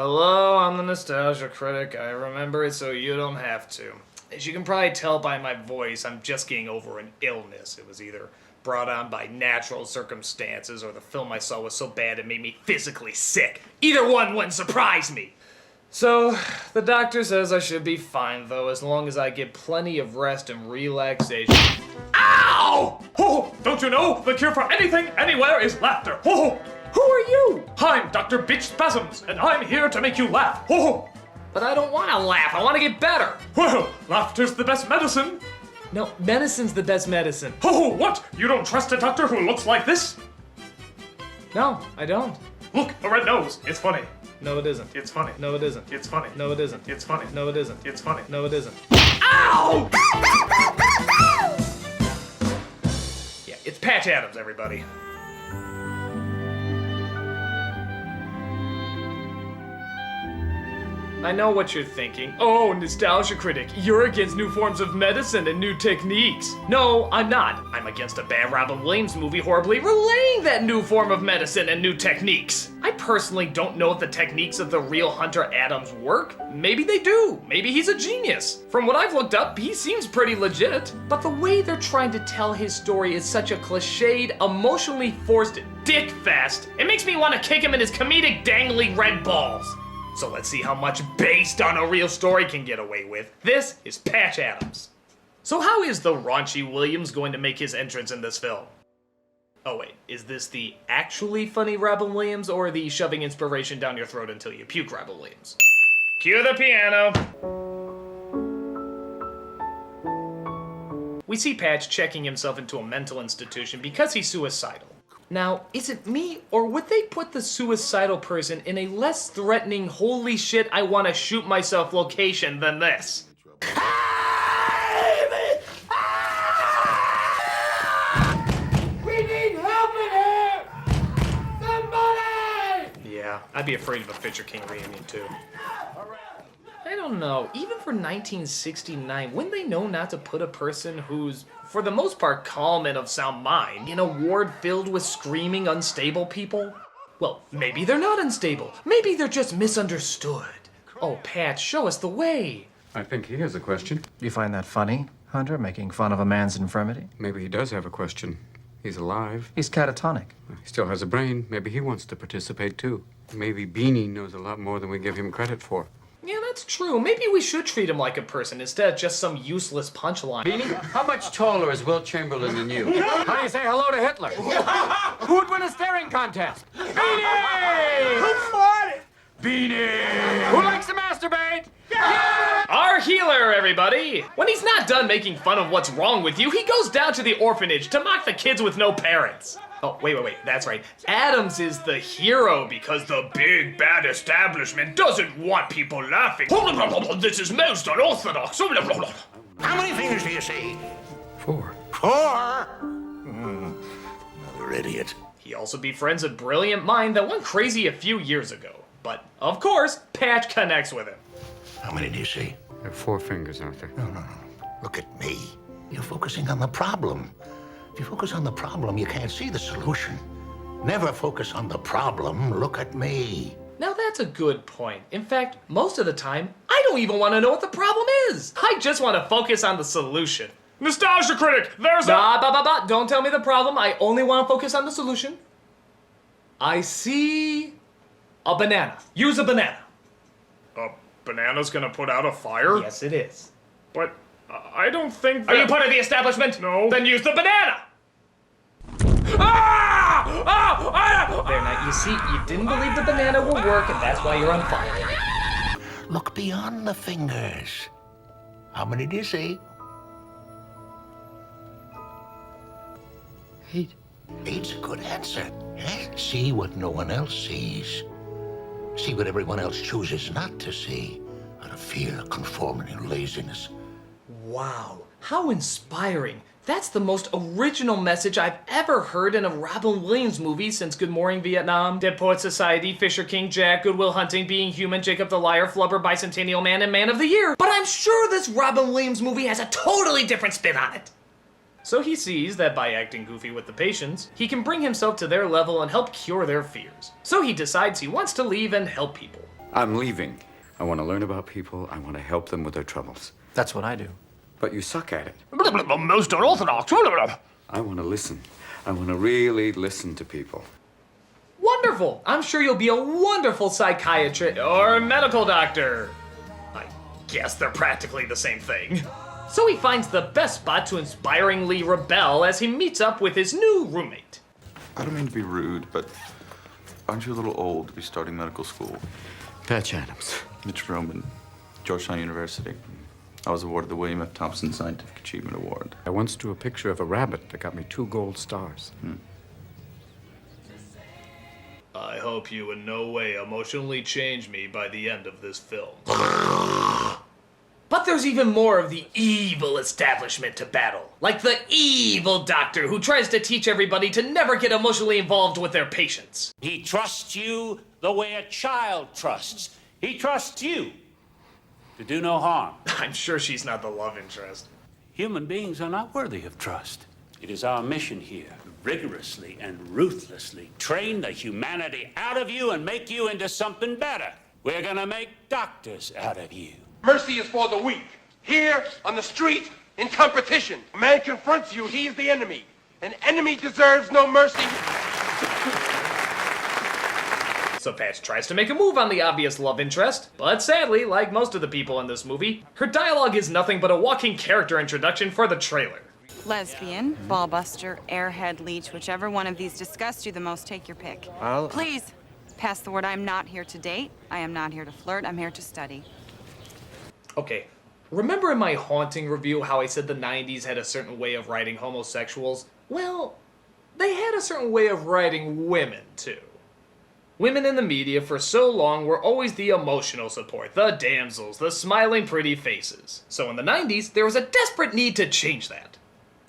Hello, I'm the Nostalgia Critic. I remember it so you don't have to. As you can probably tell by my voice, I'm just getting over an illness. It was either brought on by natural circumstances or the film I saw was so bad it made me physically sick. Either one wouldn't surprise me. So, the doctor says I should be fine though, as long as I get plenty of rest and relaxation. Ow! Oh, don't you know? The cure for anything, anywhere is laughter. Oh, Who are you? I'm Dr. Bitch Spasms, and I'm here to make you laugh. Oh, But I don't want to laugh, I want to get better. well, laughter's the best medicine. No, medicine's the best medicine. Oh, what? You don't trust a doctor who looks like this? No, I don't. Look, a red nose. It's funny. No, it isn't. It's funny. No, it isn't. It's funny. No, it isn't. It's funny. No, it isn't. It's funny. No, it isn't. Ow! Yeah, it's Patch Adams, everybody. I know what you're thinking. Oh, Nostalgia Critic, you're against new forms of medicine and new techniques. No, I'm not. I'm against a bad Robin Williams movie horribly relaying that new form of medicine and new techniques. I personally don't know if the techniques of the real Hunter Adams work. Maybe they do. Maybe he's a genius. From what I've looked up, he seems pretty legit. But the way they're trying to tell his story is such a cliched, emotionally forced dick fest. It makes me want to kick him in his comedic dangly red balls. So let's see how much based on a real story can get away with. This is Patch Adams. So how is the raunchy Williams going to make his entrance in this film? Oh wait, is this the actually funny Robin Williams or the shoving inspiration down your throat until you puke Robin Williams? Cue the piano. We see Patch checking himself into a mental institution because he's suicidal. Now, is it me, or would they put the suicidal person in a less threatening, holy shit, I want to shoot myself location than this? We need help in here! Somebody! Yeah, I'd be afraid of a Fisher King reunion too. I don't know, even for 1969, wouldn't they know not to put a person who's, for the most part, calm and of sound mind in a ward filled with screaming, unstable people? Well, maybe they're not unstable. Maybe they're just misunderstood. Oh, Pat, show us the way. I think he has a question. Do you find that funny, Hunter, making fun of a man's infirmity? Maybe he does have a question. He's alive. He's catatonic. He still has a brain. Maybe he wants to participate too. Maybe Beanie knows a lot more than we give him credit for. Yeah, that's true. Maybe we should treat him like a person instead of just some useless punchline. Beanie, how much taller is Will Chamberlain than you? How do you say hello to Hitler? Who would win a staring contest? Beanie! Who fought it? Beanie! Who likes to masturbate? Our healer, everybody! When he's not done making fun of what's wrong with you, he goes down to the orphanage to mock the kids with no parents. Oh, wait, that's right. Adams is the hero because the big bad establishment doesn't want people laughing. This is most unorthodox. How many fingers do you see? 4. 4? Another idiot. He also befriends a brilliant mind that went crazy a few years ago. But, of course, Patch connects with him. How many do you see? There are 4 fingers, Arthur. No. Look at me. You're focusing on the problem. If you focus on the problem, you can't see the solution. Never focus on the problem. Look at me. Now that's a good point. In fact, most of the time, I don't even want to know what the problem is. I just want to focus on the solution. Nostalgia Critic, there's a... Don't tell me the problem. I only want to focus on the solution. I see a banana. Use a banana. A banana's gonna put out a fire? Yes, it is. But I don't think that... Are you part of the establishment? No. Then use the banana. There, now, you see, you didn't believe the banana will work, and that's why you're on fire. Look beyond the fingers. How many do you see? 8. 8's a good answer. See what no one else sees. See what everyone else chooses not to see. Out of fear, conformity, and laziness. Wow, how inspiring. That's the most original message I've ever heard in a Robin Williams movie since Good Morning Vietnam, Dead Poets Society, Fisher King Jack, Good Will Hunting, Being Human, Jacob the Liar, Flubber, Bicentennial Man, and Man of the Year. But I'm sure this Robin Williams movie has a totally different spin on it. So he sees that by acting goofy with the patients, he can bring himself to their level and help cure their fears. So he decides he wants to leave and help people. I'm leaving. I want to learn about people. I want to help them with their troubles. That's what I do. But you suck at it. Most unorthodox. I want to listen. I want to really listen to people. Wonderful! I'm sure you'll be a wonderful psychiatrist or medical doctor. I guess they're practically the same thing. So he finds the best spot to inspiringly rebel as he meets up with his new roommate. I don't mean to be rude, but aren't you a little old to be starting medical school? Patch Adams. Mitch Roman, Georgetown University. I was awarded the William F. Thompson Scientific Achievement Award. I once drew a picture of a rabbit that got me 2 gold stars. I hope you in no way emotionally change me by the end of this film. But there's even more of the evil establishment to battle. Like the evil doctor who tries to teach everybody to never get emotionally involved with their patients. He trusts you the way a child trusts. He trusts you to do no harm. I'm sure she's not the love interest. Human beings are not worthy of trust. It is our mission here to rigorously and ruthlessly train the humanity out of you and make you into something better. We're gonna make doctors out of you. Mercy is for the weak. Here, on the street, in competition. A man confronts you, he's the enemy. An enemy deserves no mercy. So Patch tries to make a move on the obvious love interest, but sadly, like most of the people in this movie, her dialogue is nothing but a walking character introduction for the trailer. Lesbian, ballbuster, airhead, leech, whichever one of these disgust you the most, take your pick. Please, pass the word. I'm not here to date. I am not here to flirt. I'm here to study. Okay, remember in my Haunting review how I said the 90s had a certain way of writing homosexuals? Well, they had a certain way of writing women, too. Women in the media for so long were always the emotional support, the damsels, the smiling pretty faces. So in the 90s, there was a desperate need to change that.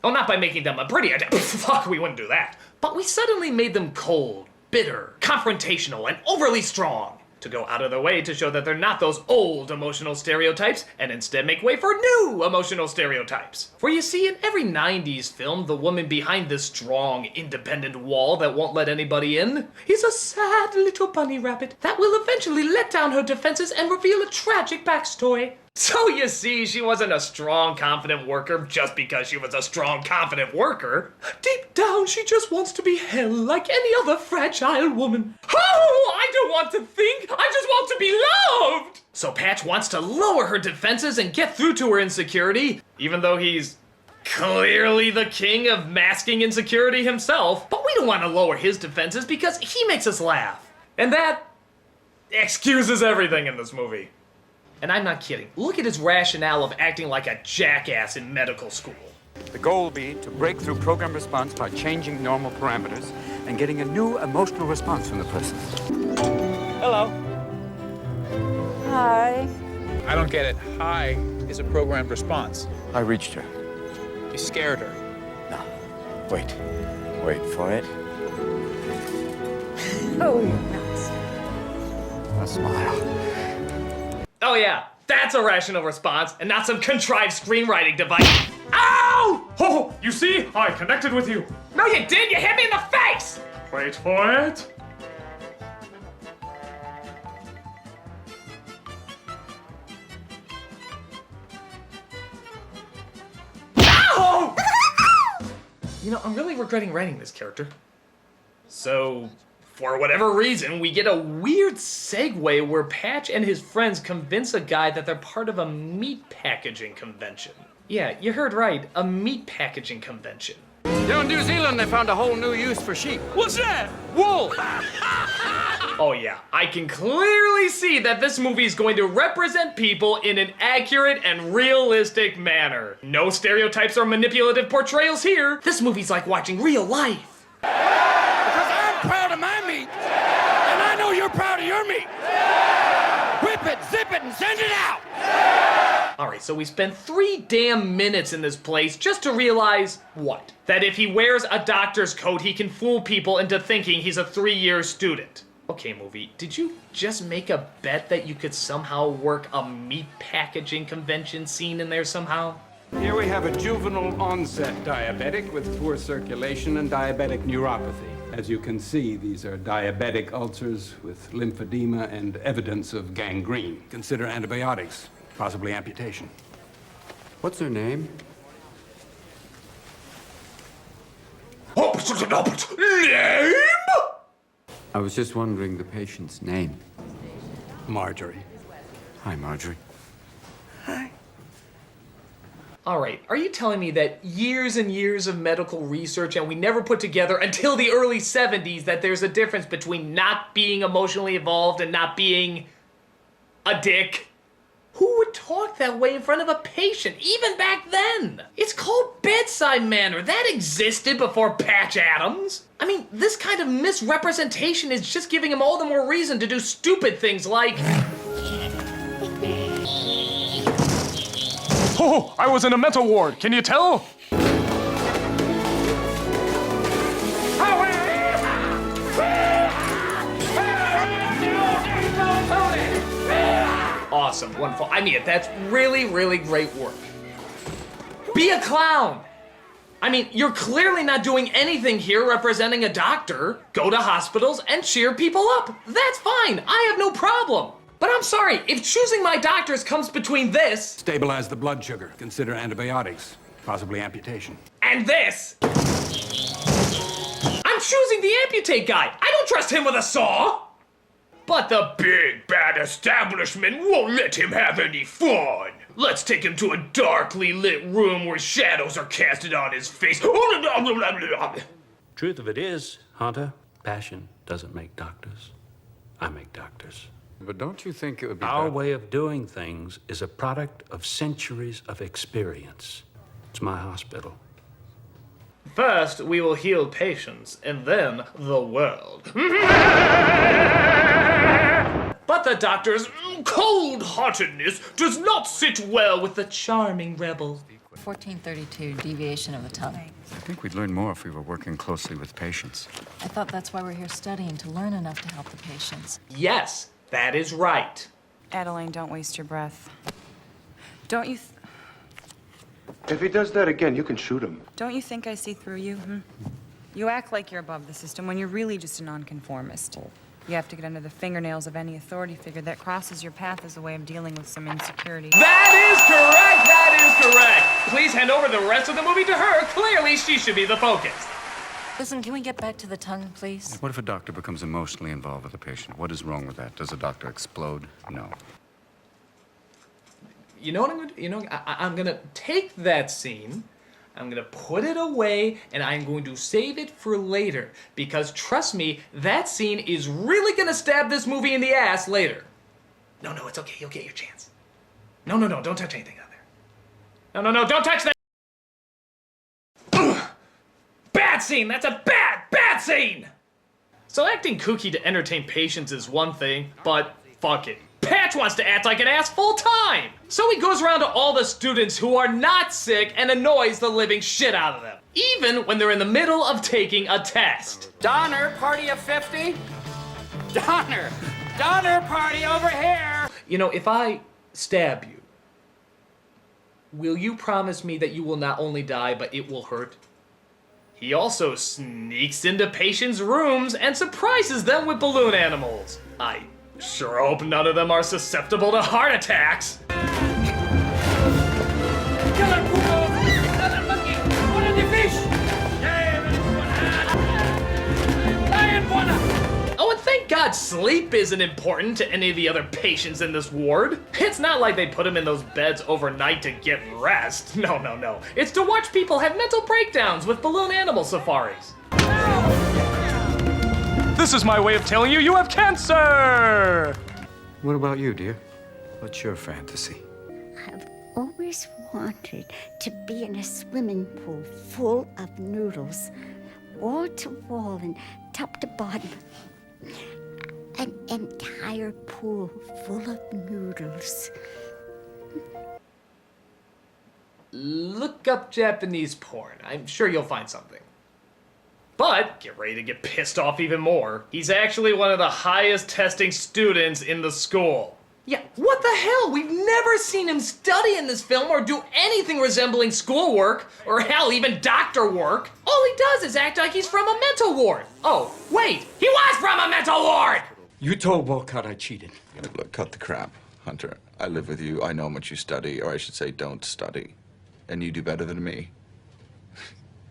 Oh, not by making them a pretty, fuck, we wouldn't do that. But we suddenly made them cold, bitter, confrontational, and overly strong. To go out of their way to show that they're not those old emotional stereotypes, and instead make way for new emotional stereotypes. For you see, in every 90s film, the woman behind this strong, independent wall that won't let anybody in is a sad little bunny rabbit that will eventually let down her defenses and reveal a tragic backstory. So you see, she wasn't a strong, confident worker just because she was a strong, confident worker. Deep down, she just wants to be held like any other fragile woman. Oh, I don't want to think, I just want to be loved! So Patch wants to lower her defenses and get through to her insecurity, even though he's clearly the king of masking insecurity himself. But we don't want to lower his defenses because he makes us laugh. And that excuses everything in this movie. And I'm not kidding. Look at his rationale of acting like a jackass in medical school. The goal will be to break through program response by changing normal parameters and getting a new emotional response from the person. Hello. Hi. I don't get it. Hi is a programmed response. I reached her. You scared her. No. Wait. Wait for it. Oh, you're nuts. A smile. Oh yeah, that's a rational response and not some contrived screenwriting device. Ow! Oh, you see? I connected with you. No you did, you hit me in the face! Wait for it. Ow! You know, I'm really regretting writing this character. So, for whatever reason, we get a weird segue where Patch and his friends convince a guy that they're part of a meat packaging convention. Yeah, you heard right, a meat packaging convention. You know, in New Zealand, they found a whole new use for sheep. What's that? Wool. Oh yeah, I can clearly see that this movie is going to represent people in an accurate and realistic manner. No stereotypes or manipulative portrayals here. This movie's like watching real life. Because I'm proud of my meat, and I know you're proud of your meat. Whip it, zip it, and send it out. Alright, so we spent 3 damn minutes in this place just to realize, what? That if he wears a doctor's coat, he can fool people into thinking he's a 3-year student. Okay, movie, did you just make a bet that you could somehow work a meat packaging convention scene in there somehow? Here we have a juvenile onset diabetic with poor circulation and diabetic neuropathy. As you can see, these are diabetic ulcers with lymphedema and evidence of gangrene. Consider antibiotics, possibly amputation. What's her name? Name? I was just wondering the patient's name. Marjorie. Hi, Marjorie. Alright, are you telling me that years and years of medical research and we never put together until the early 70s that there's a difference between not being emotionally evolved and not being a dick? Who would talk that way in front of a patient, even back then? It's called bedside manner. That existed before Patch Adams. I mean, this kind of misrepresentation is just giving him all the more reason to do stupid things like... Oh, I was in a mental ward. Can you tell? Awesome, wonderful. I mean, that's really, really great work. Be a clown! I mean, you're clearly not doing anything here representing a doctor. Go to hospitals and cheer people up. That's fine. I have no problem. But I'm sorry, if choosing my doctors comes between this... Stabilize the blood sugar. Consider antibiotics, possibly amputation. And this... I'm choosing the amputate guy. I don't trust him with a saw. But the big bad establishment won't let him have any fun. Let's take him to a darkly lit room where shadows are casted on his face. Truth of it is, Hunter, passion doesn't make doctors. I make doctors. But don't you think it would be Our better? way of doing things is a product of centuries of experience. It's my hospital. First, we will heal patients, and then the world. But the doctor's cold-heartedness does not sit well with the charming rebel. 1432, deviation of the tongue. I think we'd learn more if we were working closely with patients. I thought that's why we're here studying, to learn enough to help the patients. Yes, that is right. Adeline, don't waste your breath. Don't you... If he does that again, you can shoot him. Don't you think I see through you? You act like you're above the system when you're really just a nonconformist. You have to get under the fingernails of any authority figure that crosses your path as a way of dealing with some insecurity. That is correct! That is correct! Please hand over the rest of the movie to her. Clearly, she should be the focus. Listen, can we get back to the tongue, please? What if a doctor becomes emotionally involved with a patient? What is wrong with that? Does a doctor explode? No. You know what I'm gonna do? You know, I'm gonna take that scene, I'm gonna put it away, and I'm going to save it for later. Because trust me, that scene is really gonna stab this movie in the ass later. No, it's okay, you'll get your chance. No, don't touch anything out there. No, don't touch that! Ugh. Bad scene, that's a bad scene! So acting kooky to entertain patients is one thing, but fuck it. Patch wants to act like an ass full time! So he goes around to all the students who are not sick and annoys the living shit out of them. Even when they're in the middle of taking a test. Donner, party of 50? Donner! Donner, party over here! You know, if I stab you, will you promise me that you will not only die, but it will hurt? He also sneaks into patients' rooms and surprises them with balloon animals. I sure hope none of them are susceptible to heart attacks. Oh, and thank God sleep isn't important to any of the other patients in this ward. It's not like they put them in those beds overnight to get rest. No. It's to watch people have mental breakdowns with balloon animal safaris. This is my way of telling you you have cancer! What about you, dear? What's your fantasy? I've always wanted to be in a swimming pool full of noodles, wall to wall and top to bottom. An entire pool full of noodles. Look up Japanese porn. I'm sure you'll find something. But get ready to get pissed off even more. He's actually one of the highest testing students in the school. Yeah, what the hell? We've never seen him study in this film or do anything resembling schoolwork, or hell, even doctor work. All he does is act like he's from a mental ward. Oh, wait, he was from a mental ward! You told Wolcott I cheated. Look, cut the crap, Hunter. I live with you. I know how much you study, or I should say don't study. And you do better than me.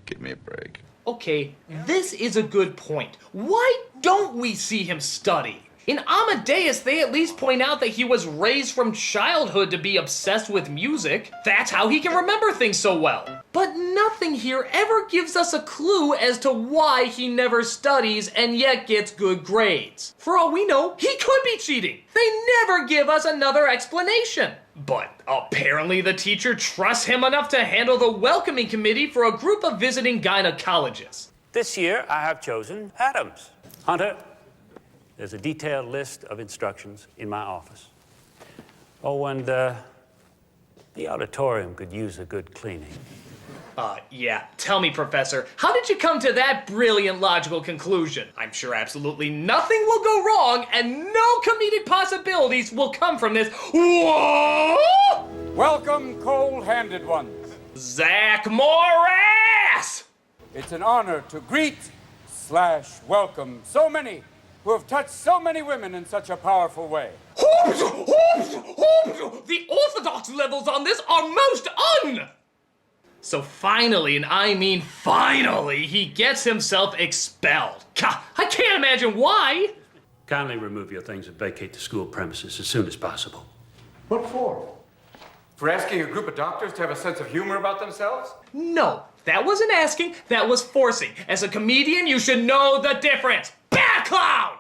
Give me a break. Okay, this is a good point. Why don't we see him study? In Amadeus, they at least point out that he was raised from childhood to be obsessed with music. That's how he can remember things so well. But nothing here ever gives us a clue as to why he never studies and yet gets good grades. For all we know, he could be cheating. They never give us another explanation. But apparently the teacher trusts him enough to handle the welcoming committee for a group of visiting gynecologists. This year, I have chosen Adams. Hunter, there's a detailed list of instructions in my office. Oh, and the auditorium could use a good cleaning. Yeah. Tell me, Professor, how did you come to that brilliant logical conclusion? I'm sure absolutely nothing will go wrong and no comedic possibilities will come from this. Whoa! Welcome, cold-handed ones. Zach Morris! It's an honor to greet/welcome so many who have touched so many women in such a powerful way. The orthodox levels on this are most So finally, and I mean finally, he gets himself expelled. God, I can't imagine why. Kindly remove your things and vacate the school premises as soon as possible. What for? For asking a group of doctors to have a sense of humor about themselves? No, that wasn't asking, that was forcing. As a comedian, you should know the difference. Bad clown!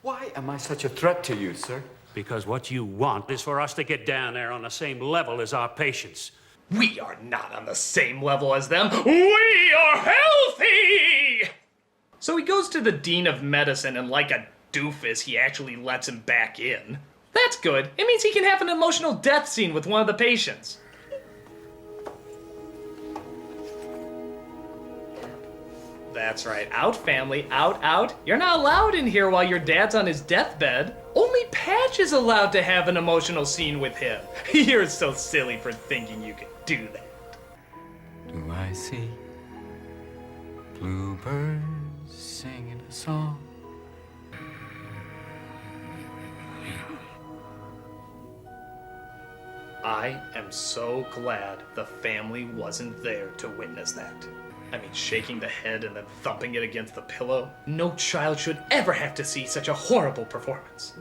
Why am I such a threat to you, sir? Because what you want is for us to get down there on the same level as our patients. We are not on the same level as them. We are healthy! So he goes to the dean of medicine and like a doofus, he actually lets him back in. That's good. It means he can have an emotional death scene with one of the patients. That's right. Out, family. Out, out. You're not allowed in here while your dad's on his deathbed. Only Patch is allowed to have an emotional scene with him. You're so silly for thinking you could do that. Do I see bluebirds singing a song? I am so glad the family wasn't there to witness that. I mean, shaking the head and then thumping it against the pillow. No child should ever have to see such a horrible performance.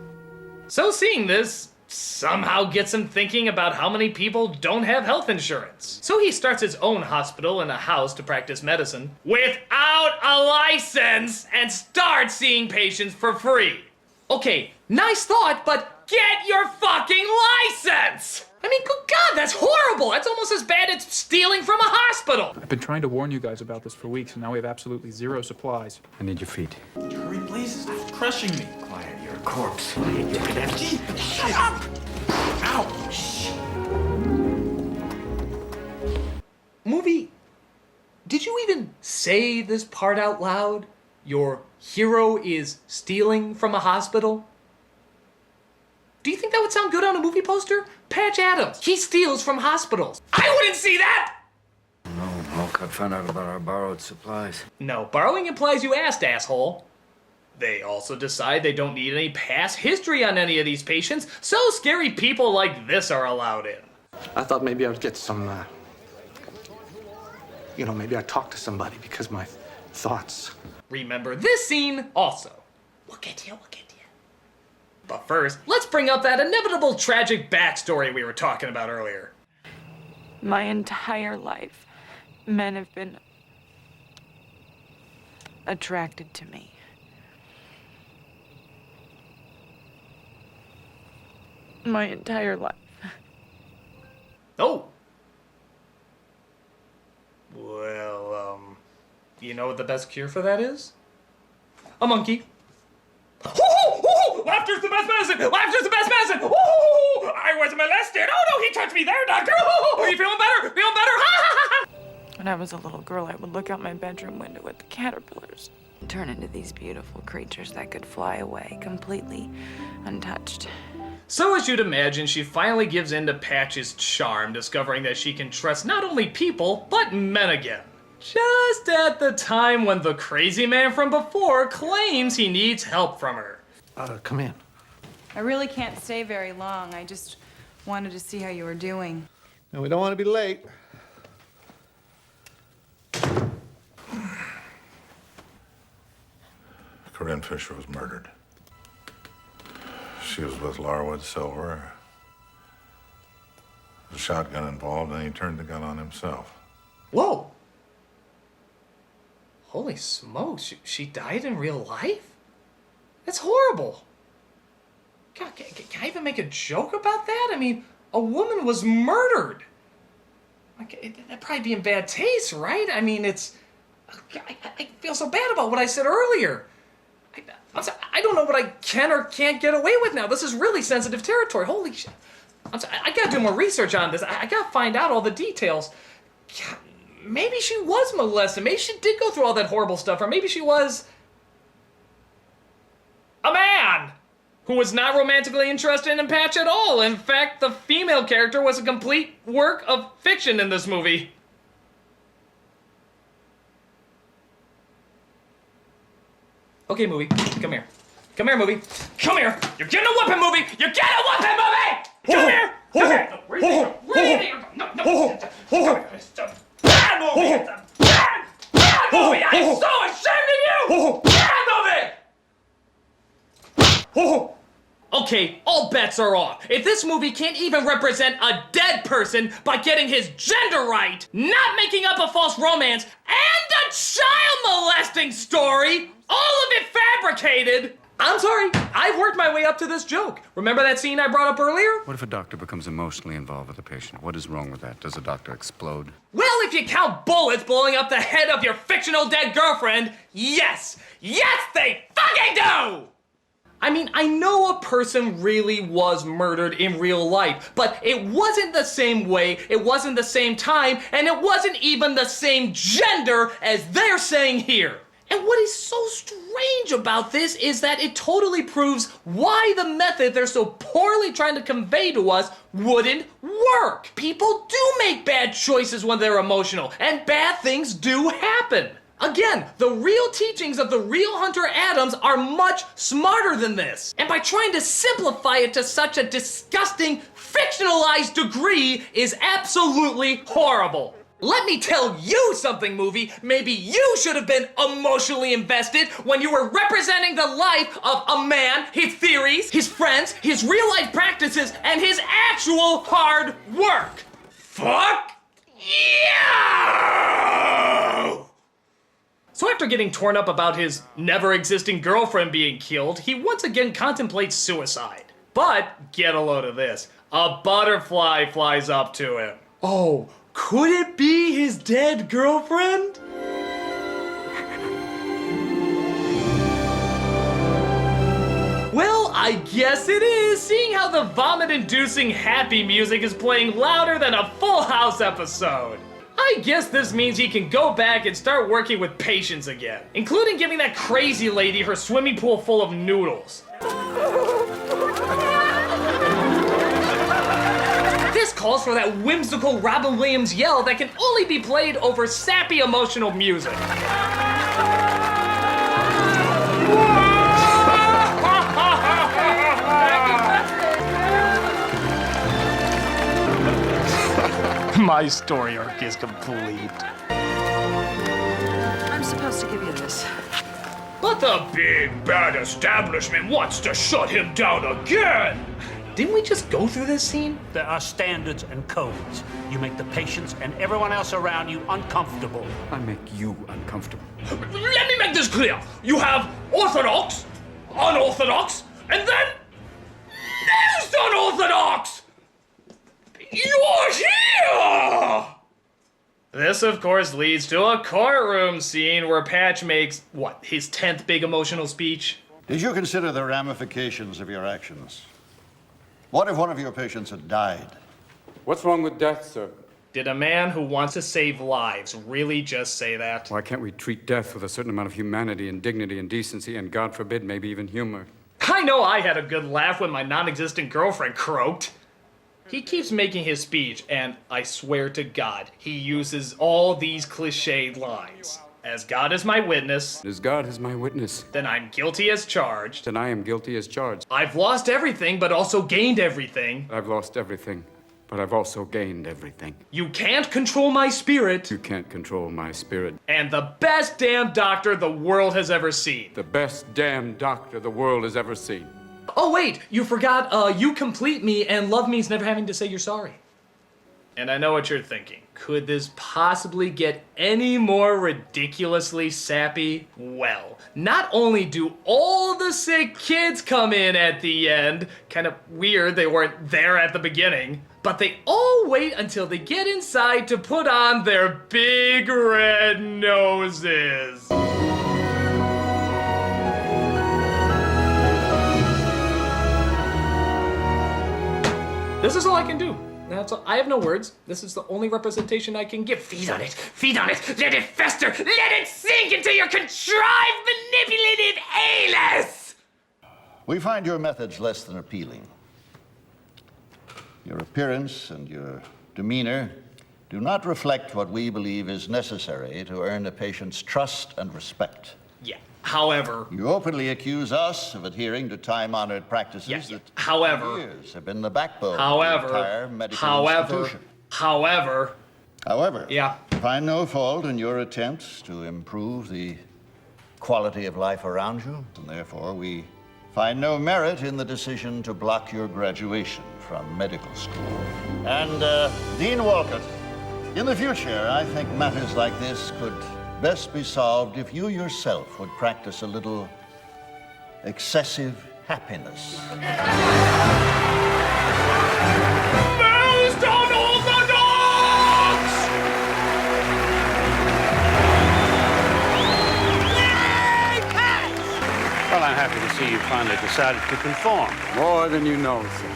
So seeing this somehow gets him thinking about how many people don't have health insurance. So he starts his own hospital in a house to practice medicine without a license and starts seeing patients for free. Okay, nice thought, but get your fucking license! I mean, good God, that's horrible! That's almost as bad as stealing from a hospital! I've been trying to warn you guys about this for weeks, and now we have absolutely zero supplies. I need your feet. Hurry, please. It's crushing me. Quiet, you're a corpse. Shut up! Ow! Movie, did you even say this part out loud? Your hero is stealing from a hospital? Do you think that would sound good on a movie poster? Patch Adams, he steals from hospitals. I wouldn't see that! No, Wolcott found out about our borrowed supplies. No, borrowing implies you asked, asshole. They also decide they don't need any past history on any of these patients, so scary people like this are allowed in. I thought maybe I would get some, maybe I'd talk to somebody because my thoughts. Remember this scene also. We'll get to you. But first, let's bring up that inevitable tragic backstory we were talking about earlier. My entire life, men have been attracted to me. My entire life. Oh. Well, you know what the best cure for that is? A monkey. Laughter's the best medicine! Laughter's the best medicine! Ooh, I was molested! Oh no, he touched me there, doctor! Are you feeling better? Feeling better? When I was a little girl, I would look out my bedroom window at the caterpillars and turn into these beautiful creatures that could fly away completely untouched. So as you'd imagine, she finally gives in to Patch's charm, discovering that she can trust not only people, but men again. Just at the time when the crazy man from before claims he needs help from her. Come in. I really can't stay very long. I just wanted to see how you were doing. And we don't want to be late. Corinne Fisher was murdered. She was with Larwood Silver. There's a shotgun involved, and he turned the gun on himself. Whoa! Holy smokes, she died in real life? That's horrible. God, can I even make a joke about that? I mean, a woman was murdered. That'd probably be in bad taste, right? I mean, I feel so bad about what I said earlier. I don't know what I can or can't get away with now. This is really sensitive territory. Holy shit. I gotta do more research on this. I gotta find out all the details. God, maybe she was molested. Maybe she did go through all that horrible stuff. Or maybe she was a man who was not romantically interested in Patch at all. In fact, the female character was a complete work of fiction in this movie. Okay, movie, come here. Come here, movie. Come here. You're getting a whooping, movie. You're getting a whooping, movie. Come here. Come here. Where are you? Where are you? No. Bad movie. It's a bad movie. I'm so ashamed of you. Bad movie. Okay, all bets are off. If this movie can't even represent a dead person by getting his gender right, not making up a false romance, and a child molesting story, all of it fabricated, I'm sorry, I've worked my way up to this joke. Remember that scene I brought up earlier? What if a doctor becomes emotionally involved with a patient? What is wrong with that? Does a doctor explode? Well, if you count bullets blowing up the head of your fictional dead girlfriend, yes! Yes, they fucking do! I mean, I know a person really was murdered in real life, but it wasn't the same way, it wasn't the same time, and it wasn't even the same gender as they're saying here. And what is so strange about this is that it totally proves why the method they're so poorly trying to convey to us wouldn't work. People do make bad choices when they're emotional, and bad things do happen. Again, the real teachings of the real Hunter Adams are much smarter than this. And by trying to simplify it to such a disgusting, fictionalized degree is absolutely horrible. Let me tell you something, movie. Maybe you should have been emotionally invested when you were representing the life of a man, his theories, his friends, his real-life practices, and his actual hard work. Fuck you! So after getting torn up about his never-existing girlfriend being killed, he once again contemplates suicide. But get a load of this. A butterfly flies up to him. Oh, could it be his dead girlfriend? Well, I guess it is, seeing how the vomit-inducing happy music is playing louder than a Full House episode. I guess this means he can go back and start working with patients again, including giving that crazy lady her swimming pool full of noodles. This calls for that whimsical Robin Williams yell that can only be played over sappy emotional music. My story arc is complete. I'm supposed to give you this. But the big bad establishment wants to shut him down again! Didn't we just go through this scene? There are standards and codes. You make the patients and everyone else around you uncomfortable. I make you uncomfortable. Let me make this clear. You have orthodox, unorthodox, and then most unorthodox! You're here! This, of course, leads to a courtroom scene where Patch makes, what, his 10th big emotional speech? Did you consider the ramifications of your actions? What if one of your patients had died? What's wrong with death, sir? Did a man who wants to save lives really just say that? Why can't we treat death with a certain amount of humanity and dignity and decency and, God forbid, maybe even humor? I know I had a good laugh when my non-existent girlfriend croaked. He keeps making his speech, and I swear to God, he uses all these cliched lines. As God is my witness. As God is my witness. Then I'm guilty as charged. Then I am guilty as charged. I've lost everything, but also gained everything. I've lost everything, but I've also gained everything. You can't control my spirit. You can't control my spirit. And the best damn doctor the world has ever seen. The best damn doctor the world has ever seen. Oh wait, you forgot, you complete me and love me's never having to say you're sorry. And I know what you're thinking. Could this possibly get any more ridiculously sappy? Well, not only do all the sick kids come in at the end, kind of weird they weren't there at the beginning, but they all wait until they get inside to put on their big red noses. This is all I can do. That's all. I have no words. This is the only representation I can give. Feed on it. Feed on it. Let it fester. Let it sink into your contrived, manipulative anus. We find your methods less than appealing. Your appearance and your demeanor do not reflect what we believe is necessary to earn a patient's trust and respect. Yeah. However, you openly accuse us of adhering to time-honored practices that for years have been the backbone of the entire medical institution. However, yeah. Find no fault in your attempts to improve the quality of life around you, and therefore we find no merit in the decision to block your graduation from medical school. And Dean Walcott, in the future, I think matters like this could best be solved if you yourself would practice a little excessive happiness. Most unorthodox! Well, I'm happy to see you finally decided to conform. More than you know, sir.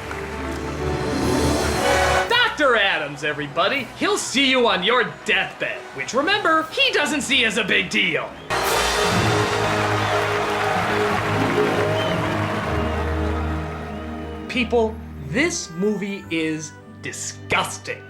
Dr. Adams, everybody. He'll see you on your deathbed, which remember, he doesn't see as a big deal. People, this movie is disgusting.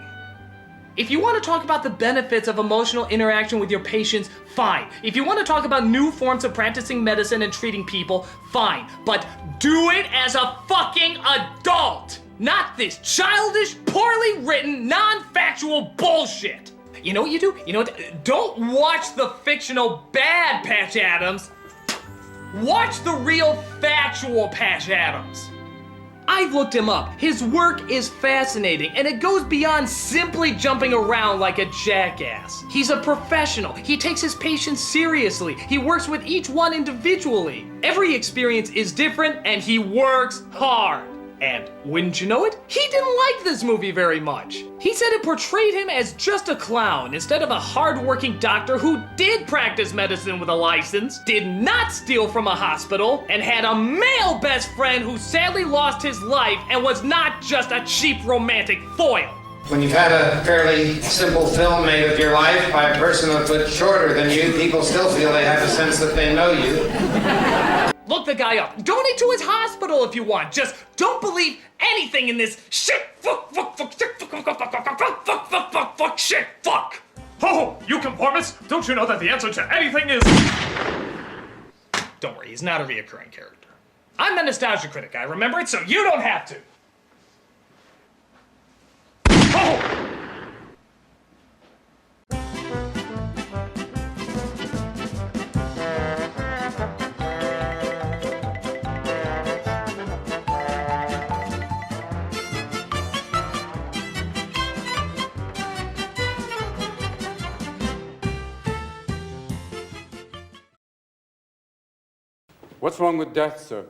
If you want to talk about the benefits of emotional interaction with your patients, fine. If you want to talk about new forms of practicing medicine and treating people, fine. But do it as a fucking adult! Not this childish, poorly written, non-factual bullshit! You know what you do? You know what? Don't watch the fictional bad Patch Adams. Watch the real factual Patch Adams. I've looked him up. His work is fascinating, and it goes beyond simply jumping around like a jackass. He's a professional. He takes his patients seriously. He works with each one individually. Every experience is different, and he works hard. And wouldn't you know it, he didn't like this movie very much. He said it portrayed him as just a clown instead of a hard-working doctor who did practice medicine with a license, did not steal from a hospital, and had a male best friend who sadly lost his life and was not just a cheap romantic foil. When you've had a fairly simple film made of your life by a person a foot shorter than you, people still feel they have a sense that they know you. Look the guy up. Donate to his hospital if you want. Just don't believe anything in this shit. Fuck, shit, fuck. Oh, you conformists! Don't you know that the answer to anything is... Don't worry, he's not a reoccurring character. I'm the Nostalgia Critic. I remember it, so you don't have to. Oh! What's wrong with death, sir?